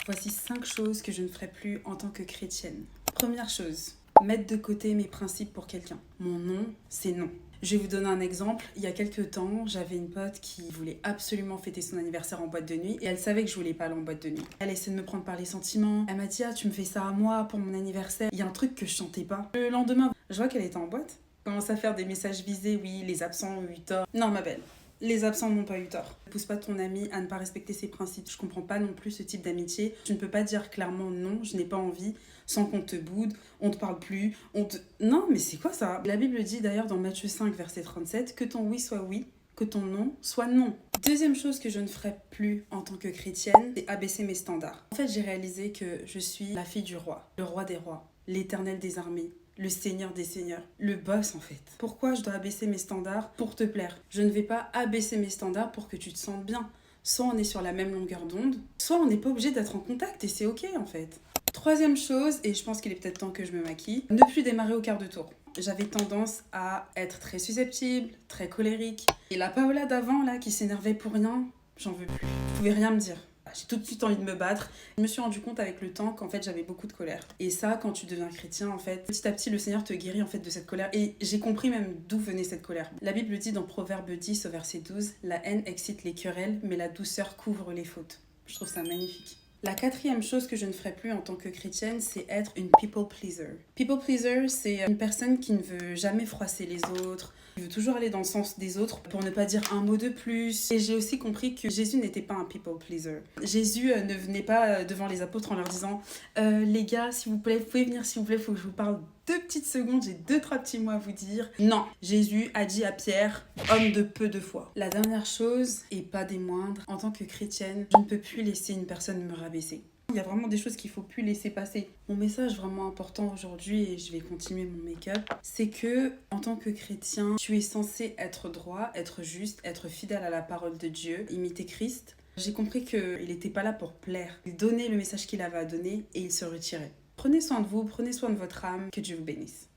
Voici 5 choses que je ne ferai plus en tant que chrétienne. Première chose, mettre de côté mes principes pour quelqu'un. Mon non, c'est non. Je vais vous donner un exemple. Il y a quelques temps, j'avais une pote qui voulait absolument fêter son anniversaire en boîte de nuit et elle savait que je voulais pas aller en boîte de nuit. Elle essaie de me prendre par les sentiments. Elle m'a dit « Ah, tu me fais ça à moi pour mon anniversaire ». Il y a un truc que je chantais pas. Le lendemain, je vois qu'elle était en boîte. Commence à faire des messages visés. Oui, les absents ont eu tort. Non, ma belle. Les absents n'ont pas eu tort. Ne pousse pas ton ami à ne pas respecter ses principes. Je comprends pas non plus ce type d'amitié. Tu ne peux pas dire clairement non, je n'ai pas envie, sans qu'on te boude, on te parle plus, Non, mais c'est quoi ça? La Bible dit d'ailleurs dans Matthieu 5, verset 37, que ton oui soit oui, que ton non soit non. Deuxième chose que je ne ferai plus en tant que chrétienne, c'est abaisser mes standards. En fait, j'ai réalisé que je suis la fille du roi, le roi des rois, l'éternel des armées, le seigneur des seigneurs, le boss en fait. Pourquoi je dois abaisser mes standards pour te plaire? Je ne vais pas abaisser mes standards pour que tu te sentes bien. Soit on est sur la même longueur d'onde, soit on n'est pas obligé d'être en contact et c'est ok en fait. Troisième chose, et je pense qu'il est peut-être temps que je me maquille, ne plus démarrer au quart de tour. J'avais tendance à être très susceptible, très colérique. Et la Paola d'avant là qui s'énervait pour rien, j'en veux plus. Vous pouvez rien me dire. J'ai tout de suite envie de me battre. Je me suis rendu compte avec le temps qu'en fait j'avais beaucoup de colère. Et ça, quand tu deviens chrétien, en fait, petit à petit, le Seigneur te guérit en fait de cette colère. Et j'ai compris même d'où venait cette colère. La Bible dit dans Proverbe 10 au verset 12, la haine excite les querelles, mais la douceur couvre les fautes. Je trouve ça magnifique. La quatrième chose que je ne ferai plus en tant que chrétienne, c'est être une people pleaser. People pleaser, c'est une personne qui ne veut jamais froisser les autres, qui veut toujours aller dans le sens des autres pour ne pas dire un mot de plus. Et j'ai aussi compris que Jésus n'était pas un people pleaser. Jésus ne venait pas devant les apôtres en leur disant les gars, s'il vous plaît, vous pouvez venir s'il vous plaît, il faut que je vous parle 2 petites secondes, j'ai 2-3 petits mots à vous dire. Non, Jésus a dit à Pierre, homme de peu de foi. La dernière chose, et pas des moindres, en tant que chrétienne, je ne peux plus laisser une personne me rabaisser. Il y a vraiment des choses qu'il ne faut plus laisser passer. Mon message vraiment important aujourd'hui, et je vais continuer mon make-up, c'est que en tant que chrétien, tu es censé être droit, être juste, être fidèle à la parole de Dieu, imiter Christ. J'ai compris qu'il n'était pas là pour plaire. Il donnait le message qu'il avait à donner et il se retirait. Prenez soin de vous, prenez soin de votre âme, que Dieu vous bénisse.